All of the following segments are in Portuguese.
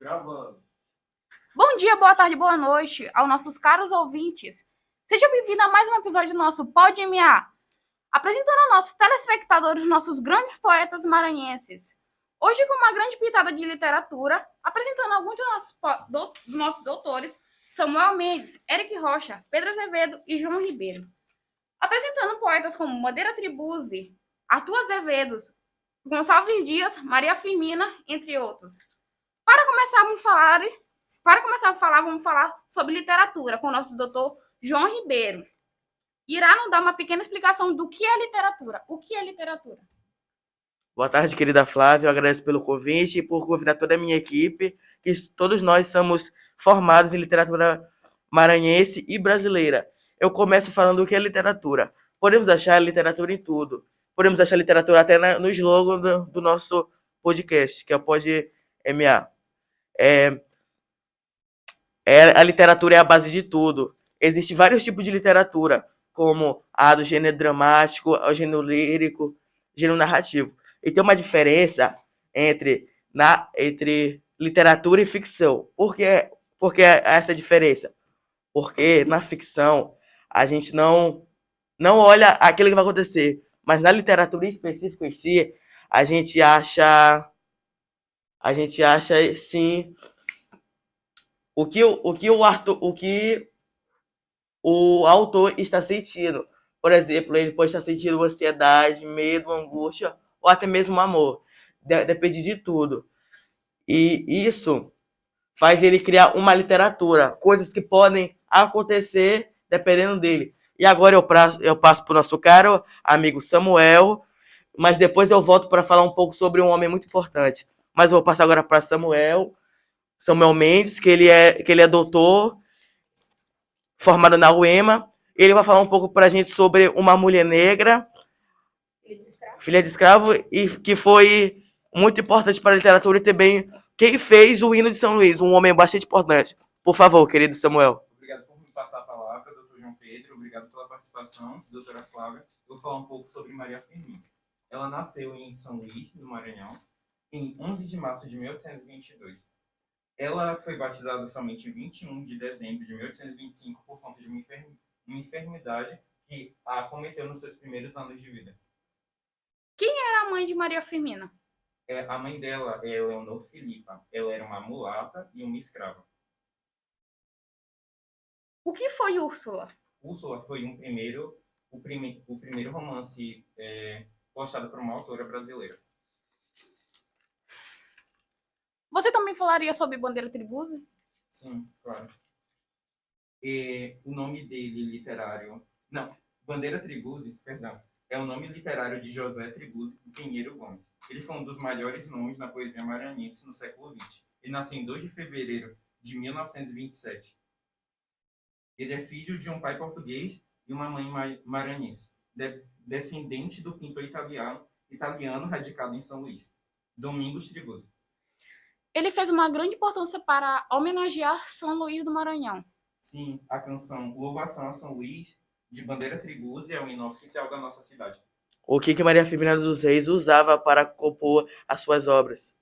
Gravando. Bom dia, boa tarde, boa noite aos nossos caros ouvintes. Seja bem-vindo a mais um episódio do nosso Pode MA, apresentando aos nossos telespectadores nossos grandes poetas maranhenses. Hoje com uma grande pitada de literatura, apresentando alguns dos nossos doutores, Samuel Mendes, Eric Rocha, Pedro Azevedo e João Ribeiro. Apresentando poetas como Madeira Tribuzzi, Arthur Azevedo, Gonçalves Dias, Maria Firmina, entre outros. Para começar, vamos falar sobre literatura com o nosso doutor João Ribeiro. Irá nos dar uma pequena explicação do que é literatura. O que é literatura? Boa tarde, querida Flávia. Eu agradeço pelo convite e por convidar toda a minha equipe, que todos nós somos formados em literatura maranhense e brasileira. Eu começo falando o que é literatura. Podemos achar literatura em tudo. Podemos achar literatura até no slogan do nosso podcast, que é o Pod MA. A literatura é a base de tudo. Existem vários tipos de literatura, como a do gênero dramático, o gênero lírico, gênero narrativo. E tem uma diferença entre literatura e ficção. Por que essa diferença? Porque na ficção a gente não olha aquilo que vai acontecer, mas na literatura em específico em si, a gente acha sim o que o autor está sentindo. Por exemplo, ele pode estar sentindo ansiedade, medo, angústia ou até mesmo amor. Depende de tudo. E isso faz ele criar uma literatura, coisas que podem acontecer dependendo dele. E agora eu passo para o nosso caro amigo Samuel, mas depois eu volto para falar um pouco sobre um homem muito importante. Mas eu vou passar agora para Samuel Mendes, que ele é doutor, formado na UEMA. Ele vai falar um pouco para a gente sobre uma mulher negra, filha de escravo, e que foi muito importante para a literatura e também quem fez o hino de São Luís, um homem bastante importante. Por favor, querido Samuel. Obrigado por me passar a palavra, doutor João Pedro. Obrigado pela participação, doutora Flávia. Eu vou falar um pouco sobre Maria Firmina. Ela nasceu em São Luís, no Maranhão, em 11 de março de 1822. Ela foi batizada somente em 21 de dezembro de 1825 por conta de uma enfermidade que a acometeu nos seus primeiros anos de vida. Quem era a mãe de Maria Firmina? A mãe dela é Leonor Filipa. Ela era uma mulata e uma escrava. O que foi Úrsula? Úrsula foi o primeiro romance postado por uma autora brasileira. Você também falaria sobre Bandeira Tribuzzi? Sim, claro. O nome dele literário... Não, Bandeira Tribuzzi, perdão, é o nome literário de José Tribuzzi Pinheiro Gomes. Ele foi um dos maiores nomes na poesia maranhense no século XX. Ele nasceu em 2 de fevereiro de 1927. Ele é filho de um pai português e uma mãe maranhense, descendente do pintor italiano radicado em São Luís, Domingos Tribuzzi. Ele fez uma grande importância para homenagear São Luís do Maranhão. Sim, a canção Louvação a São Luís, de Bandeira Tribuzzi, é o hino oficial da nossa cidade. O que Maria Firmina dos Reis usava para compor as suas obras?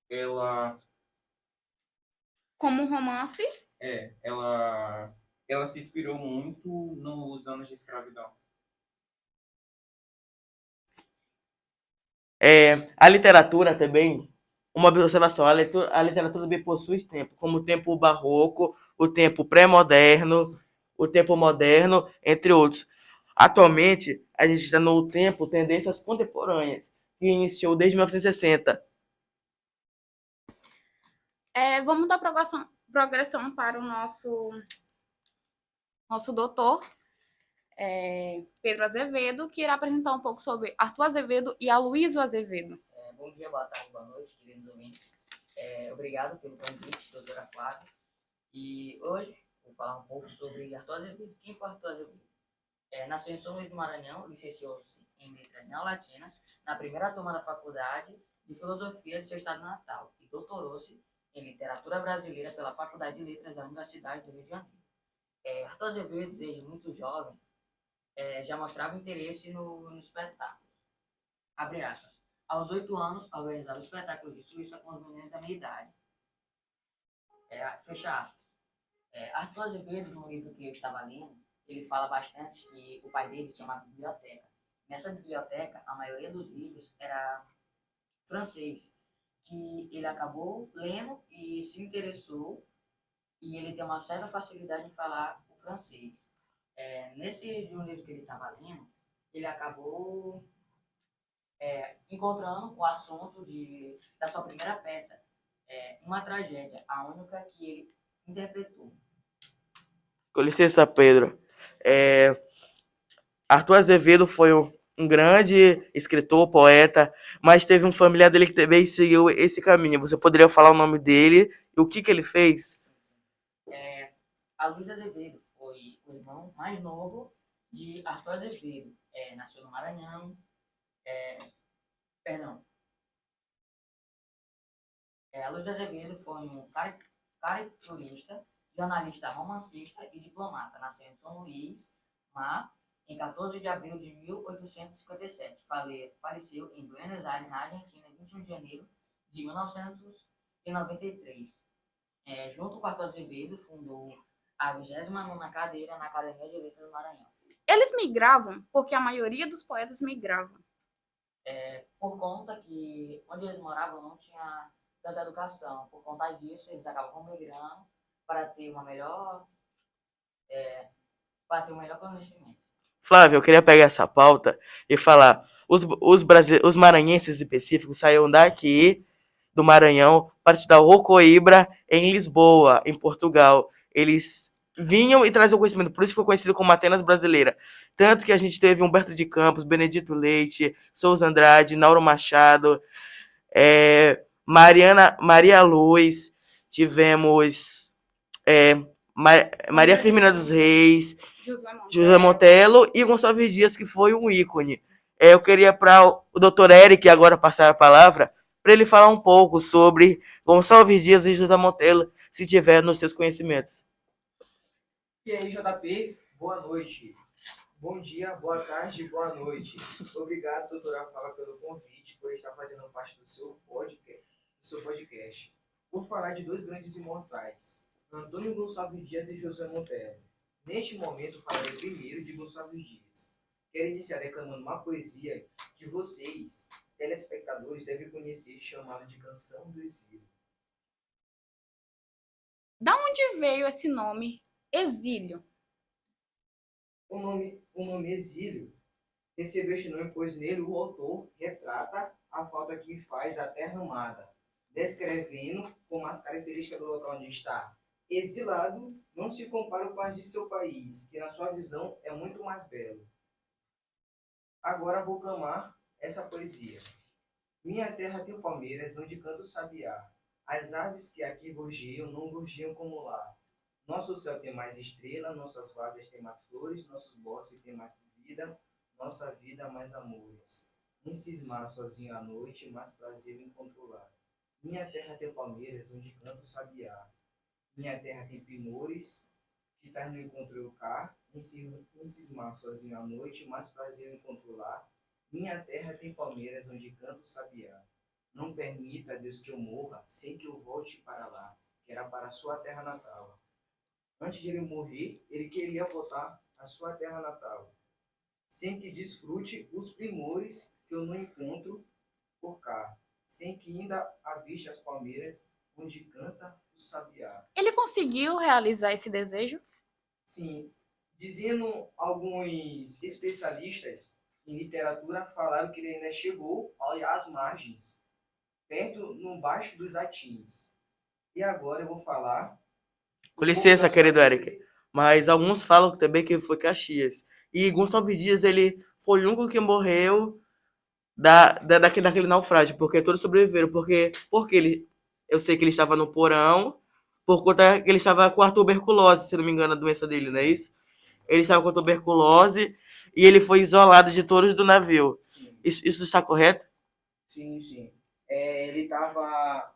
Ela... Como um romance? Ela se inspirou muito nos anos de escravidão. A literatura também, uma observação, a literatura também possui tempo, como o tempo barroco, o tempo pré-moderno, o tempo moderno, entre outros. Atualmente, a gente está no tempo tendências contemporâneas, que iniciou desde 1960. Vamos dar progressão para o nosso doutor, Pedro Azevedo, que irá apresentar um pouco sobre Arthur Azevedo e Aloysio Azevedo. Bom dia, boa tarde, boa noite, queridos ouvintes. Obrigado pelo convite, doutora Flávia. E hoje vou falar um pouco sobre Arthur Azevedo. Quem foi Arthur Azevedo? Nasceu em São Luís do Maranhão, licenciou-se em Letras Neolatinas na primeira turma da Faculdade de Filosofia de seu estado natal e doutorou-se em Literatura Brasileira pela Faculdade de Letras da Universidade do Rio de Janeiro. Arthur Azevedo, desde muito jovem, já mostrava interesse no espetáculo. Abre aspas. Aos 8 anos, organizava espetáculos de Suíça com os meninos da minha idade. Fecha aspas. Arthur Azevedo, no livro que eu estava lendo, ele fala bastante que o pai dele tinha uma biblioteca. Nessa biblioteca, a maioria dos livros era francês, que ele acabou lendo e se interessou, e ele tem uma certa facilidade em falar o francês. Nesse de um livro que ele estava lendo, ele acabou encontrando o assunto da sua primeira peça, uma tragédia, a única que ele interpretou. Com licença, Pedro. Arthur Azevedo foi um grande escritor, poeta, mas teve um familiar dele que também seguiu esse caminho. Você poderia falar o nome dele e o que ele fez? A Luísa Azevedo foi o irmão mais novo de Arthur Azevedo. Nasceu no Maranhão. A Luísa Azevedo foi um caricaturista, jornalista romancista e diplomata. Nasceu em São Luís, em 14 de abril de 1857. Faleceu em Buenos Aires, na Argentina, em 21 de janeiro de 1993. Junto com Arthur Azevedo, fundou a 29ª cadeira na Academia de Letras do Maranhão. Eles migravam porque a maioria dos poetas migravam. Por conta que onde eles moravam não tinha tanta educação. Por conta disso, eles acabavam migrando para ter um melhor conhecimento. Flávio, eu queria pegar essa pauta e falar. Os maranhenses específicos saíram daqui, do Maranhão, para estudar o Coimbra em Lisboa, em Portugal. Eles vinham e traziam conhecimento, por isso foi conhecido como Atenas Brasileira. Tanto que a gente teve Humberto de Campos, Benedito Leite, Souza Andrade, Nauro Machado, Maria Luz, tivemos Maria Firmina dos Reis, José Montelo e Gonçalves Dias, que foi um ícone. Eu queria para o Dr. Eric agora passar a palavra, para ele falar um pouco sobre Gonçalves Dias e José Montelo, se tiver nos seus conhecimentos. E aí, JP, boa noite. Bom dia, boa tarde, boa noite. Obrigado, doutora Fala, pelo convite, por estar fazendo parte do seu podcast. Vou falar de dois grandes imortais, Antônio Gonçalves Dias e José Montelo. Neste momento, falarei primeiro de Gonçalves Dias. Quero iniciar declamando uma poesia que vocês, telespectadores, devem conhecer, chamada de Canção do Exílio. Da onde veio esse nome, exílio? O nome exílio recebeu este nome, pois nele o autor retrata a falta que faz a terra amada, descrevendo como as características do local onde está. Exilado não se compara com as de seu país, que na sua visão é muito mais belo. Agora vou clamar essa poesia. Minha terra tem palmeiras, onde canta o sabiá. As aves que aqui gorjeiam, não gorjeiam como lá. Nosso céu tem mais estrela, nossas várzeas têm mais flores, nossos bosques têm mais vida, nossa vida mais amores. Em cismar sozinho à noite, mais prazer em controlar. Minha terra tem palmeiras, onde canta o sabiá. Minha terra tem primores, que tais no encontro eu cá. Em cismar sozinho à noite, mais prazer em controlar. Minha terra tem palmeiras, onde canta o sabiá. Não permita, Deus, que eu morra, sem que eu volte para lá, que era para a sua terra natal. Antes de ele morrer, ele queria voltar à sua terra natal, sem que desfrute os primores que eu não encontro por cá, sem que ainda aviste as palmeiras onde canta o sabiá. Ele conseguiu realizar esse desejo? Sim, dizendo alguns especialistas em literatura, falaram que ele ainda chegou às margens, perto, no baixo dos Atins. E agora eu vou falar... Com licença, querido Eric. Mas alguns falam também que foi Caxias. E Gonçalves Dias, ele foi o único que morreu daquele naufrágio, porque todos sobreviveram. Porque eu sei que ele estava no porão, por conta que ele estava com a tuberculose, se não me engano, a doença dele, não é isso? Ele estava com tuberculose e ele foi isolado de todos do navio. Isso está correto? Sim, sim. Ele estava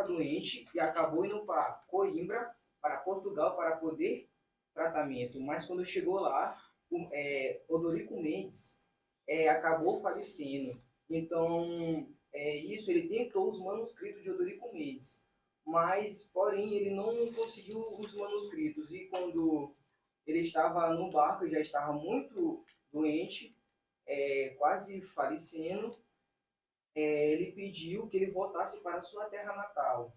doente e acabou indo para Coimbra, para Portugal, para poder tratamento. Mas quando chegou lá, Odorico Mendes acabou falecendo. Então, ele tentou os manuscritos de Odorico Mendes, mas, porém, ele não conseguiu os manuscritos. E quando ele estava no barco, já estava muito doente, quase falecendo, ele pediu que ele voltasse para a sua terra natal,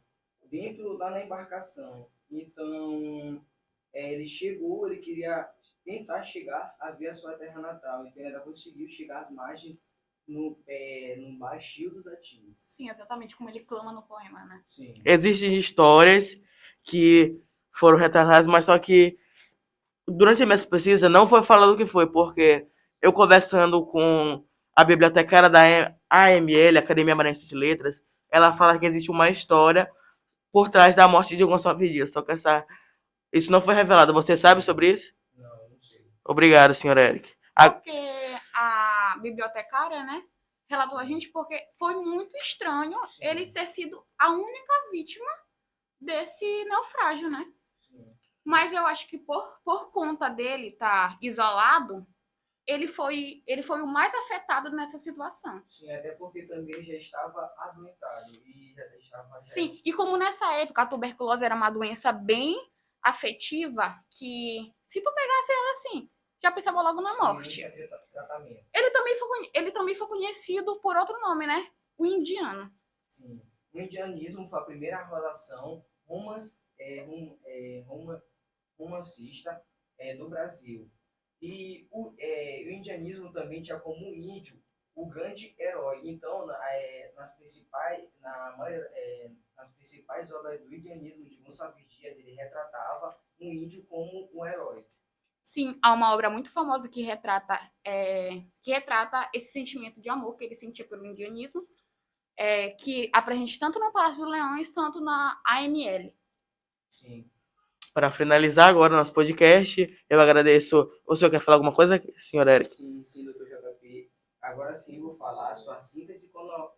lá na embarcação. Então, ele chegou, ele queria tentar chegar a ver a sua terra natal. Então, ele ainda conseguiu chegar às margens no Baixio dos Atis. Sim, exatamente como ele clama no poema, né? Sim. Existem histórias que foram retratadas, mas só que durante a minha pesquisa não foi falado o que foi, porque eu conversando com a bibliotecária da AML, Academia Maranhense de Letras, ela fala que existe uma história por trás da morte de Gonçalves Dias, só que isso não foi revelado. Você sabe sobre isso? Não sei. Obrigado, senhor Eric. Porque a bibliotecária, né, relatou a gente porque foi muito estranho Sim. ele ter sido a única vítima desse naufrágio, né? Sim. Mas eu acho que por conta dele estar isolado, ele foi o mais afetado nessa situação. Sim, até porque também ele já estava adoentado e já estava... Sim, e como nessa época a tuberculose era uma doença bem afetiva, que se tu pegasse ela assim, já pensava logo na morte. Tratamento. Ele também foi conhecido por outro nome, né? O indiano. Sim. O indianismo foi a primeira relação romancista do Brasil. E o indianismo também tinha como índio o grande herói. Então, nas principais obras do indianismo de Gonçalves Dias, ele retratava um índio como um herói. Sim, há uma obra muito famosa que retrata esse sentimento de amor que ele sentia pelo indianismo, que apresenta tanto no Palácio dos Leões, tanto na AML. Sim. Para finalizar agora o nosso podcast, eu agradeço. O senhor quer falar alguma coisa, senhor Eric? Sim, doutor JP. Agora sim vou falar sua síntese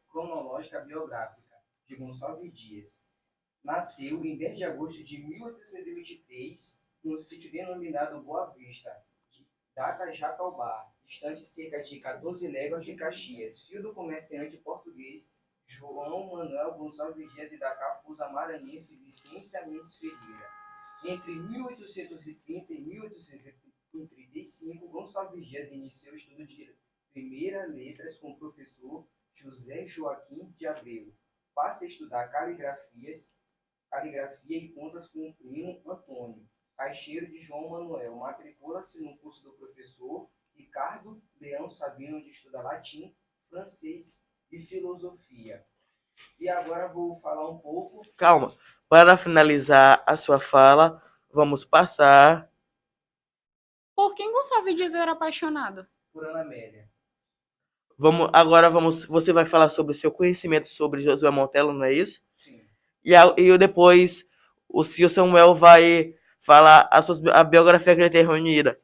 cronológica biográfica de Gonçalves Dias. Nasceu em 10 de agosto de 1823, no sítio denominado Boa Vista, data Jatobá, distante cerca de 14 léguas de Caxias, filho do comerciante português João Manuel Gonçalves Dias e da cafusa maranhense Vicência Mendes Ferreira. Entre 1830 e 1835, Gonçalves Dias iniciou o estudo de primeiras letras com o professor José Joaquim de Abreu. Passa a estudar caligrafia e contas com o primo Antônio, caixeiro de João Manuel. Matricula-se no curso do professor Ricardo Leão Sabino, onde estuda latim, francês e filosofia. E agora vou falar um pouco... Calma. Para finalizar a sua fala, vamos passar... Por quem Gonçalves Dias era apaixonado? Por Ana Amélia. Você vai falar sobre o seu conhecimento sobre Josué Montello, não é isso? Sim. E depois o senhor Samuel vai falar a biografia que ele tem reunida.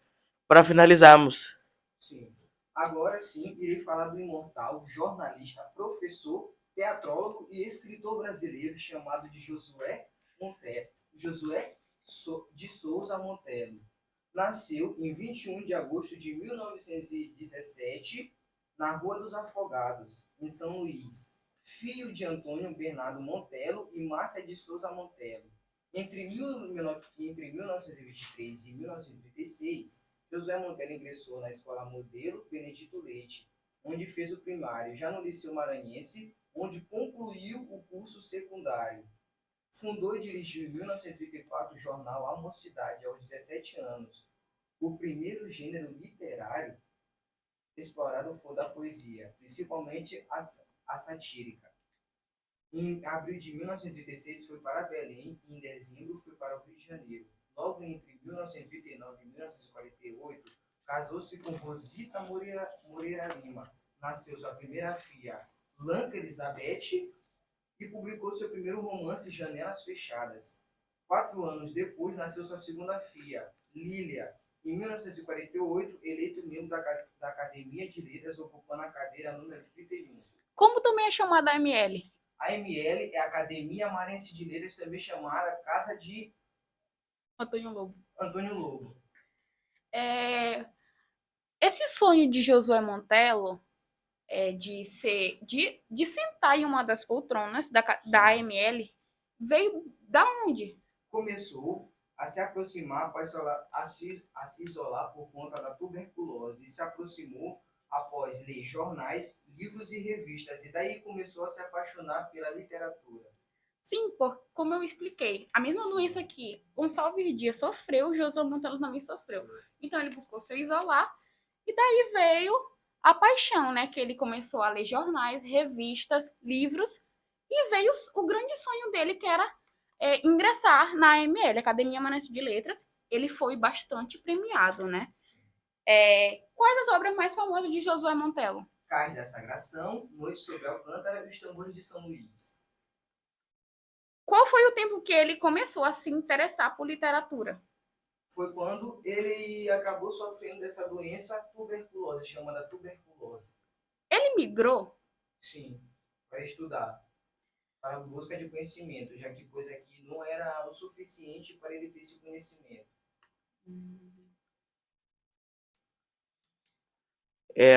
Para finalizarmos. Sim. Agora sim, irei falar do imortal jornalista, professor, teatrólogo e escritor brasileiro chamado de Josué de Souza Montello. Nasceu em 21 de agosto de 1917, na Rua dos Afogados, em São Luís, filho de Antônio Bernardo Montello e Márcia de Souza Montello. Entre 1923 e 1936, Josué Montello ingressou na Escola Modelo Benedito Leite, onde fez o primário, já no Liceu Maranhense, onde concluiu o curso secundário. Fundou e dirigiu em 1934 o jornal A Mocidade, aos 17 anos. O primeiro gênero literário explorado foi o da poesia, principalmente a satírica. Em abril de 1936 foi para Belém e em dezembro foi para o Rio de Janeiro. Logo entre 1939 e 1948, casou-se com Rosita Moreira Lima. Nasceu sua primeira filha, Blanca Elizabeth, e publicou seu primeiro romance, Janelas Fechadas. 4 anos depois, nasceu sua segunda filha, Lília. Em 1948, eleito membro da Academia de Letras, ocupando a cadeira número 31. Como também é chamada a AML? A AML é a Academia Maranhense de Letras, também chamada Casa de Antônio Lobo. Antônio Lobo. Esse sonho de Josué Montello de sentar em uma das poltronas da AML veio da onde? Começou a se aproximar para a se isolar por conta da tuberculose e se aproximou após ler jornais, livros e revistas. E daí começou a se apaixonar pela literatura. Sim, como eu expliquei, a mesma doença que Gonçalves Dias sofreu, José Monteiro também sofreu. Então ele buscou se isolar e daí veio a paixão, né? Que ele começou a ler jornais, revistas, livros e veio o grande sonho dele, que era ingressar na AML, Academia Manense de Letras. Ele foi bastante premiado, né? Quais as obras mais famosas de Josué Monteiro? Cais da Sagração, Noite sobre Alcântara e os Tambores de São Luís. Qual foi o tempo que ele começou a se interessar por literatura? Foi quando ele acabou sofrendo dessa doença tuberculose, chamada tuberculose. Ele migrou? Sim, para estudar, para a busca de conhecimento, já que pois aqui não era o suficiente para ele ter esse conhecimento.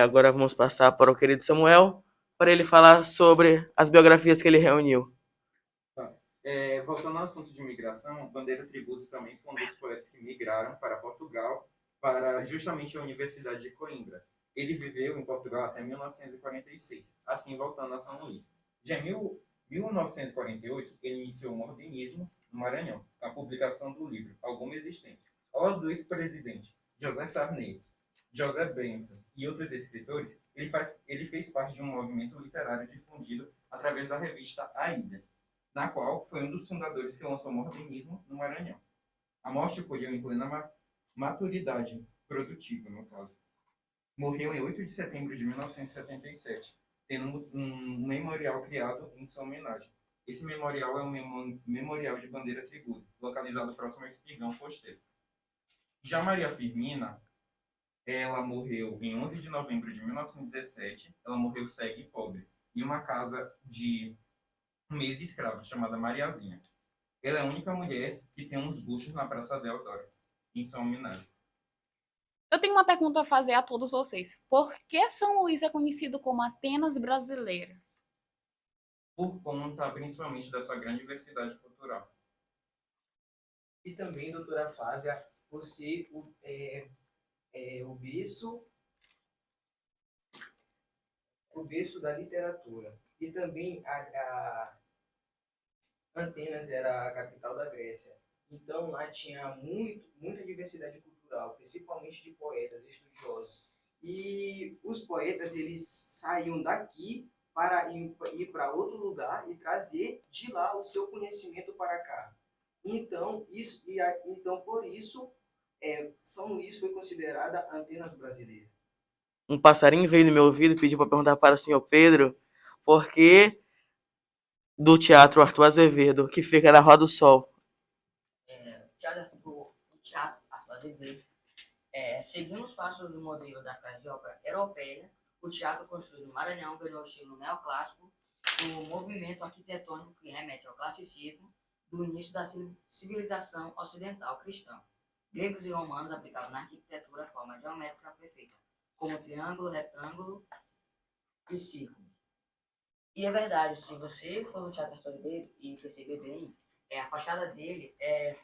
Agora vamos passar para o querido Samuel, para ele falar sobre as biografias que ele reuniu. Voltando ao assunto de imigração, Bandeira Tribuzzi também foi um dos poetas que migraram para Portugal, para justamente a Universidade de Coimbra. Ele viveu em Portugal até 1946, assim voltando a São Luís. Já em 1948, ele iniciou o modernismo no Maranhão, com a publicação do livro Alguma Existência. Ao lado do ex-presidente José Sarney, José Bento e outros escritores, ele fez parte de um movimento literário difundido através da revista A Ilha, na qual foi um dos fundadores que lançou o modernismo no Maranhão. A morte ocorreu em plena maturidade produtiva, no caso. Morreu em 8 de setembro de 1977, tendo um memorial criado em sua homenagem. Esse memorial é um memorial de Bandeira Tribuzzi, localizado próximo ao Espigão Costeiro. Já Maria Firmina, ela morreu em 11 de novembro de 1917, ela morreu cega e pobre, em uma casa de uma ex-escrava chamada Mariazinha. Ela é a única mulher que tem uns bustos na Praça Deodoro, em sua homenagem. Eu tenho uma pergunta a fazer a todos vocês. Por que São Luís é conhecido como Atenas brasileira? Por conta, principalmente, da sua grande diversidade cultural. E também, doutora Flávia, você o berço da literatura. E também a Atenas era a capital da Grécia. Então lá tinha muita diversidade cultural, principalmente de poetas, estudiosos. E os poetas, eles saíam daqui para ir para outro lugar e trazer de lá o seu conhecimento para cá. Então, por isso, São Luís foi considerada Atenas brasileira. Um passarinho veio no meu ouvido e pediu para perguntar para o senhor Pedro por que do Teatro Arthur Azevedo, que fica na Rua do Sol. O Teatro Arthur Azevedo, seguindo os passos do modelo das casas de ópera europeia, o teatro construído no Maranhão ganhou o estilo neoclássico, o movimento arquitetônico que remete ao classicismo do início da civilização ocidental cristã. Gregos e romanos aplicavam na arquitetura forma geométrica perfeita, como triângulo, retângulo e círculos. E é verdade, se você for no Teatro Arthur Azevedo e perceber bem, a fachada dele é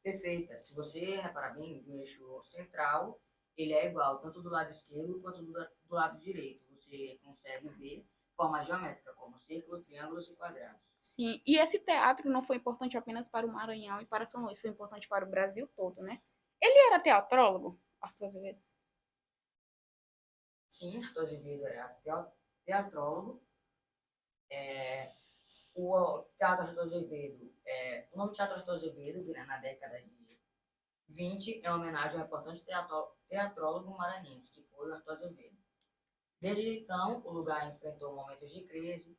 perfeita. Se você reparar bem, no eixo central, ele é igual, tanto do lado esquerdo quanto do lado direito. Você consegue ver forma geométrica, como círculos, triângulos e quadrados. Sim, e esse teatro não foi importante apenas para o Maranhão e para São Luís, foi importante para o Brasil todo, né? Ele era teatrólogo, Arthur Azevedo? Sim, Arthur Azevedo era teatrólogo. O Teatro Arthur Azevedo, o nome Teatro Arthur Azevedo, na década de 20, é uma homenagem ao importante teatrólogo maranhense, que foi o Arthur Azevedo. Desde então, o lugar enfrentou momentos de crise,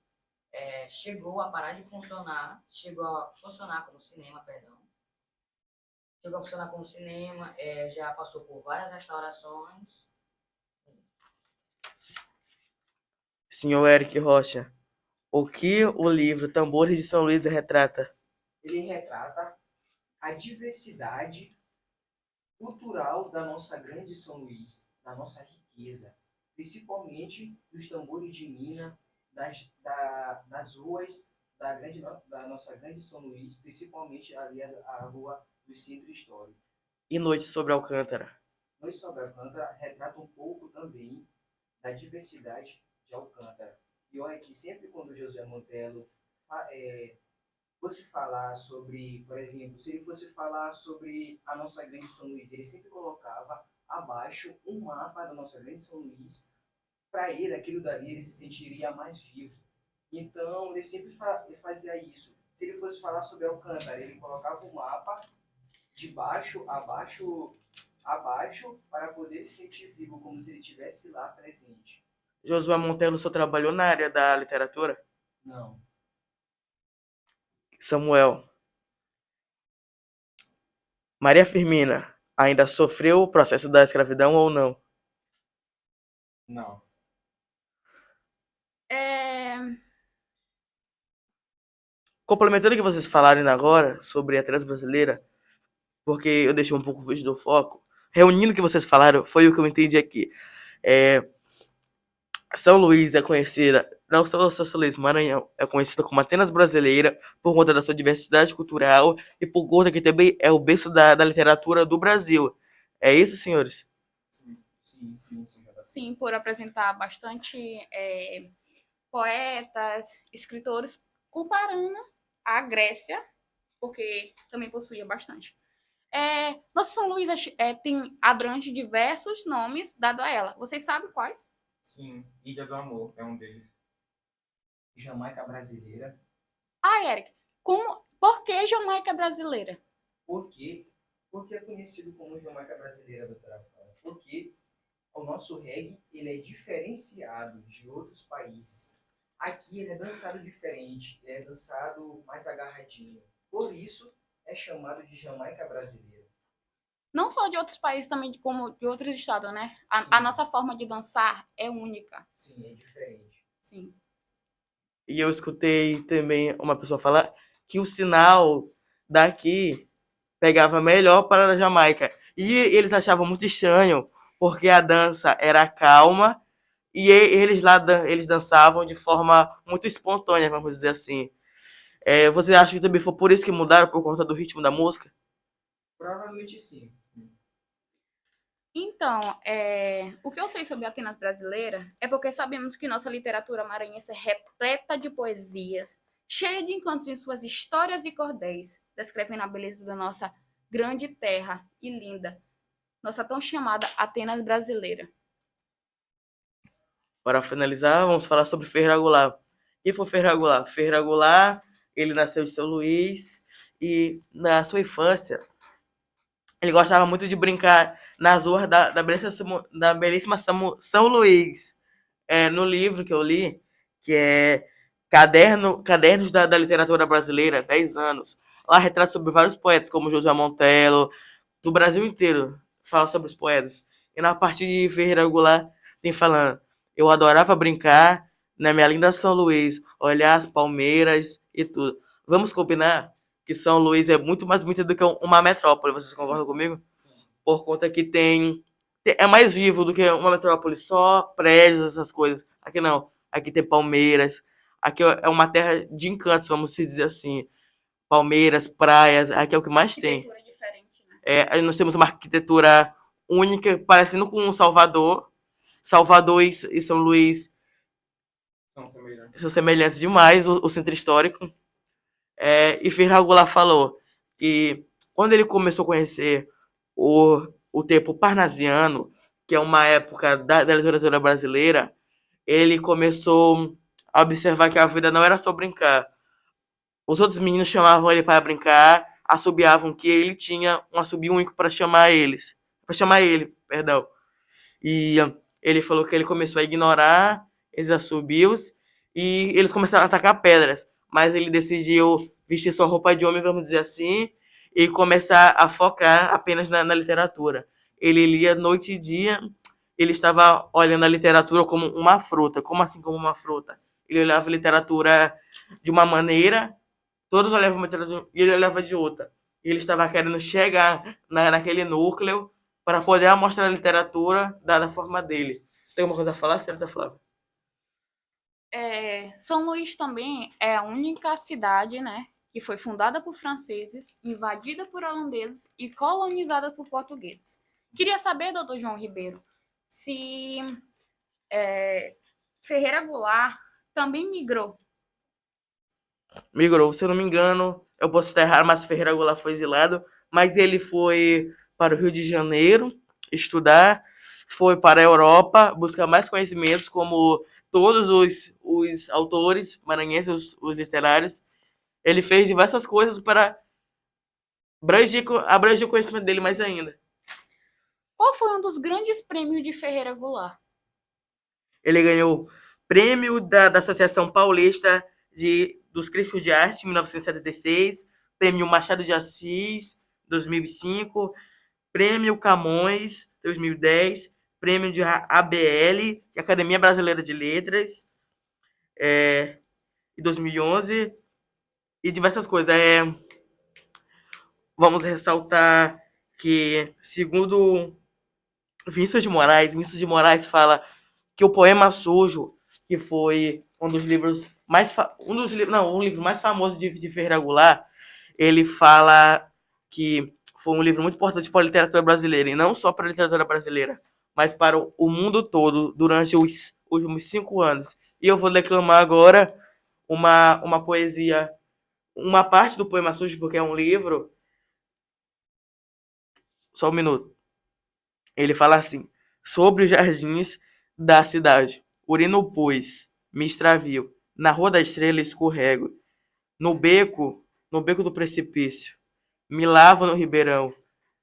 chegou a parar de funcionar, chegou a funcionar como cinema, já passou por várias restaurações. Senhor Eric Rocha, o que o livro Tambores de São Luís retrata? Ele retrata a diversidade cultural da nossa grande São Luís, da nossa riqueza, principalmente dos tambores de mina, das ruas, da nossa grande São Luís, principalmente ali a rua do centro histórico. E Noite sobre Alcântara. Noite sobre Alcântara retrata um pouco também da diversidade de Alcântara. E olha que sempre quando o José Montello fosse falar sobre, por exemplo, se ele fosse falar sobre a nossa grande São Luís, ele sempre colocava abaixo um mapa da nossa grande São Luís. Para ele, aquilo dali, ele se sentiria mais vivo. Então, ele sempre fazia isso. Se ele fosse falar sobre Alcântara, ele colocava o mapa de baixo a baixo para poder se sentir vivo, como se ele estivesse lá presente. Josué Montello só trabalhou na área da literatura? Não. Samuel. Maria Firmina ainda sofreu o processo da escravidão ou não? Não. Complementando o que vocês falaram agora sobre a trans brasileira, porque eu deixei um pouco o vídeo do foco, reunindo o que vocês falaram, foi o que eu entendi aqui. São Luís é conhecida, não só São Luís, Maranhão, é conhecida como Atenas brasileira por conta da sua diversidade cultural e por conta que também é o berço da literatura do Brasil. É isso, senhores? Sim. Sim, por apresentar bastante poetas, escritores, comparando a Grécia, porque também possuía bastante. Nossa São Luís abrange diversos nomes dados a ela. Vocês sabem quais? Sim, Ilha do Amor é um deles. Jamaica brasileira. Eric, por que Jamaica brasileira? Por quê? Porque é conhecido como Jamaica brasileira, doutora Flávia. Porque o nosso reggae ele é diferenciado de outros países. Aqui ele é dançado diferente, ele é dançado mais agarradinho. Por isso é chamado de Jamaica brasileira. Não só de outros países, também como de outros estados, né? A nossa forma de dançar é única. Sim, é diferente. Sim. E eu escutei também uma pessoa falar que o sinal daqui pegava melhor para a Jamaica. E eles achavam muito estranho, porque a dança era calma e eles dançavam de forma muito espontânea, vamos dizer assim. Você acha que também foi por isso que mudaram, por conta do ritmo da música? Provavelmente sim. Então, o que eu sei sobre Atenas brasileira é porque sabemos que nossa literatura maranhense é repleta de poesias, cheia de encantos em suas histórias e cordéis, descrevendo a beleza da nossa grande terra e linda, nossa tão chamada Atenas brasileira. Para finalizar, vamos falar sobre Ferreira Goulart. Quem foi Ferreira Goulart? Ferreira Goulart, ele nasceu em São Luís e na sua infância ele gostava muito de brincar nas ruas da belíssima São Luís. No livro que eu li, que é Cadernos da Literatura Brasileira, 10 anos, lá retrata sobre vários poetas, como José Montello, do Brasil inteiro, fala sobre os poetas. E na parte de Ferreira Goulart, tem falando, eu adorava brincar na minha linda São Luís, olhar as palmeiras e tudo. Vamos combinar que São Luís é muito mais bonita do que uma metrópole, vocês concordam comigo? Por conta que é mais vivo do que uma metrópole, só prédios, essas coisas. Aqui não, aqui tem palmeiras, aqui é uma terra de encantos, vamos dizer assim. Palmeiras, praias, aqui é o que mais tem. Arquitetura diferente, né? Nós temos uma arquitetura única, parecendo com Salvador. Salvador e São Luís são semelhantes demais, o centro histórico. E Ferreira Goulart falou que quando ele começou a conhecer o tempo parnasiano, que é uma época da literatura brasileira, ele começou a observar que a vida não era só brincar. Os outros meninos chamavam ele para brincar, assobiavam que ele tinha um assobio único para chamar ele, perdão. E ele falou que ele começou a ignorar esses assobios e eles começaram a atacar pedras, mas ele decidiu vestir sua roupa de homem, vamos dizer assim, e começar a focar apenas na literatura. Ele lia noite e dia, ele estava olhando a literatura como uma fruta. Como assim como uma fruta? Ele olhava a literatura de uma maneira, todos olhavam a literatura e ele olhava de outra. Ele estava querendo chegar naquele núcleo para poder mostrar a literatura da forma dele. Tem alguma coisa a falar, certo, Flávia? São Luís também é a única cidade, né, que foi fundada por franceses, invadida por holandeses e colonizada por portugueses. Queria saber, doutor João Ribeiro, se Ferreira Goulart também migrou. Migrou, se eu não me engano, eu posso estar errado, mas Ferreira Goulart foi exilado, mas ele foi para o Rio de Janeiro estudar, foi para a Europa buscar mais conhecimentos, como todos os autores maranhenses, os literários. Ele fez diversas coisas para abranger o conhecimento dele mais ainda. Qual foi um dos grandes prêmios de Ferreira Goulart? Ele ganhou prêmio da Associação Paulista dos Críticos de Arte, em 1976, prêmio Machado de Assis, 2005, prêmio Camões, 2010, prêmio de ABL, Academia Brasileira de Letras, em 2011, e diversas coisas. Vamos ressaltar que, segundo Vinícius de Moraes fala que o Poema Sujo, que foi um dos livros mais o livro mais famoso de Ferreira Goulart, ele fala que foi um livro muito importante para a literatura brasileira, e não só para a literatura brasileira, mas para o mundo todo durante os últimos 5 anos. E eu vou declamar agora uma poesia, uma parte do Poema Sujo, porque é um livro. Só um minuto. Ele fala assim: sobre os jardins da cidade, urino pus, me extravio, na rua da estrela escorrego, no beco do precipício, me lavo no ribeirão,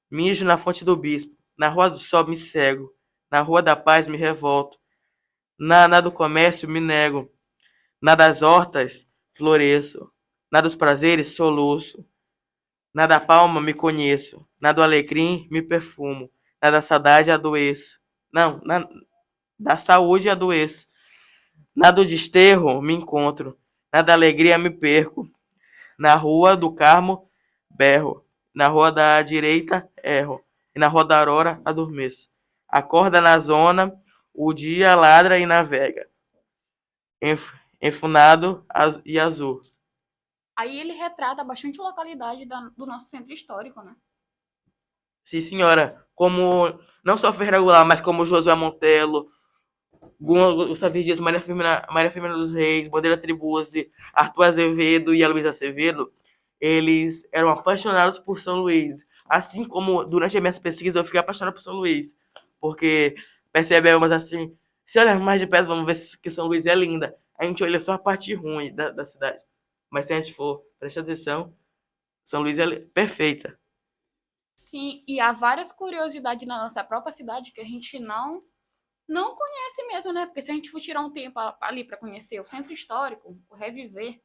mijo na fonte do bispo, na rua do sol me cego, na rua da paz me revolto, na do comércio me nego, na das hortas floresço, na dos prazeres soluço, na da palma me conheço, na do alecrim me perfumo, na da saudade adoeço. Não, da saúde adoeço. Na do desterro me encontro, na da alegria me perco. Na rua do Carmo berro, na rua da direita erro, e na rua da aurora adormeço. Acorda na zona, o dia ladra e navega, enfunado e azul. Aí ele retrata bastante localidade do nosso centro histórico, né? Sim, senhora. Como não só Ferreira Goulart, mas como Josué Montelo, Gustavo Dias, Maria Firmina dos Reis, Bandeira Tribuzzi, Arthur Azevedo e a Luísa Azevedo, eles eram apaixonados por São Luís. Assim como durante as minhas pesquisas eu fiquei apaixonado por São Luís. Porque percebemos assim, se olhar mais de perto, vamos ver que São Luís é linda. A gente olha só a parte ruim da cidade. Mas se a gente for prestar atenção, São Luís é perfeita. Sim, e há várias curiosidades na nossa própria cidade que a gente não conhece mesmo, né? Porque se a gente for tirar um tempo ali para conhecer o centro histórico, o reviver,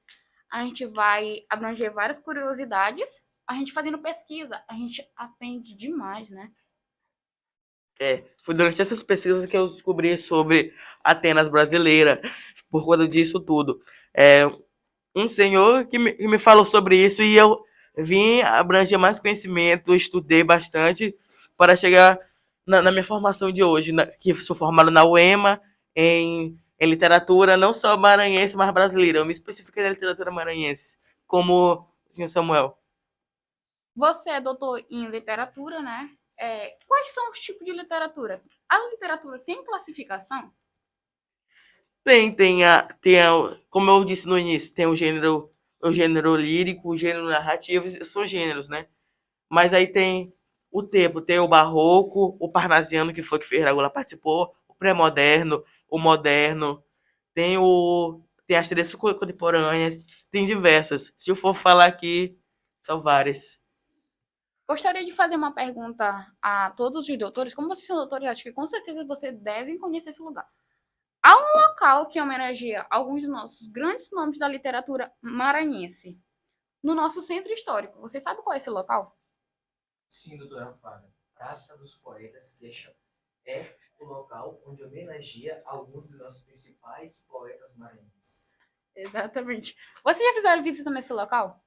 a gente vai abranger várias curiosidades. A gente fazendo pesquisa, a gente aprende demais, né? Foi durante essas pesquisas que eu descobri sobre Atenas brasileira, por conta disso tudo. Um senhor que me falou sobre isso e eu vim abranger mais conhecimento, estudei bastante para chegar na minha formação de hoje, que sou formado na UEMA em literatura, não só maranhense, mas brasileira. Eu me especifiquei na literatura maranhense, como o senhor Samuel. Você é doutor em literatura, né? Quais são os tipos de literatura? A literatura tem classificação? Tem como eu disse no início, tem o gênero lírico, o gênero narrativo, são gêneros, né? Mas aí tem o tempo, tem o barroco, o parnasiano, que foi que Ferreira Goulart participou, o pré-moderno, o moderno, tem as três contemporâneas, tem diversas. Se eu for falar aqui, são várias. Gostaria de fazer uma pergunta a todos os doutores. Como vocês são doutores, acho que com certeza vocês devem conhecer esse lugar. Há um local que homenageia alguns dos nossos grandes nomes da literatura maranhense no nosso centro histórico. Você sabe qual é esse local? Sim, doutora Flávia. Praça dos Poetas é o local onde homenageia alguns dos nossos principais poetas maranhenses. Exatamente. Vocês já fizeram visita nesse local?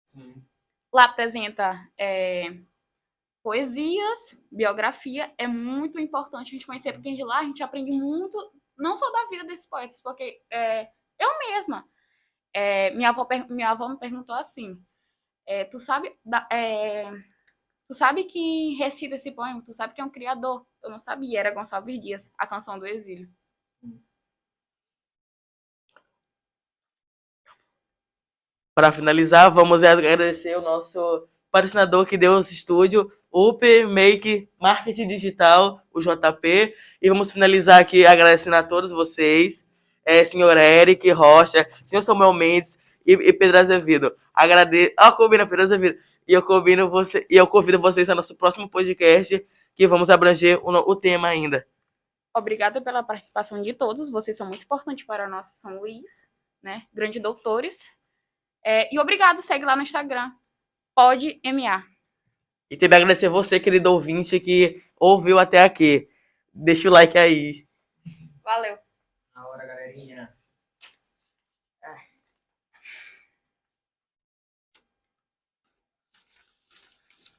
Sim. Lá apresenta poesias, biografia. É muito importante a gente conhecer, porque de lá a gente aprende muito não só da vida desses poetas, porque eu mesma, minha avó me perguntou assim, tu sabe, tu sabe quem recita esse poema? Tu sabe quem é um criador? Eu não sabia, era Gonçalves Dias, a Canção do Exílio. Para finalizar, vamos agradecer o nosso patrocinador que deu esse estúdio, Upper Make Marketing Digital, o JP. E vamos finalizar aqui agradecendo a todos vocês, senhor Eric Rocha, senhor Samuel Mendes e Pedro Azevedo. Combina Pedro Azevedo. E eu convido vocês ao nosso próximo podcast, que vamos abranger o tema ainda. Obrigada pela participação de todos, vocês são muito importantes para a nossa São Luís, né? Grandes doutores. E obrigado, segue lá no Instagram, Pode MA. E também agradecer você, querido ouvinte, que ouviu até aqui. Deixa o like aí. Valeu. Na hora, galerinha.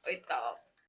Oitavo.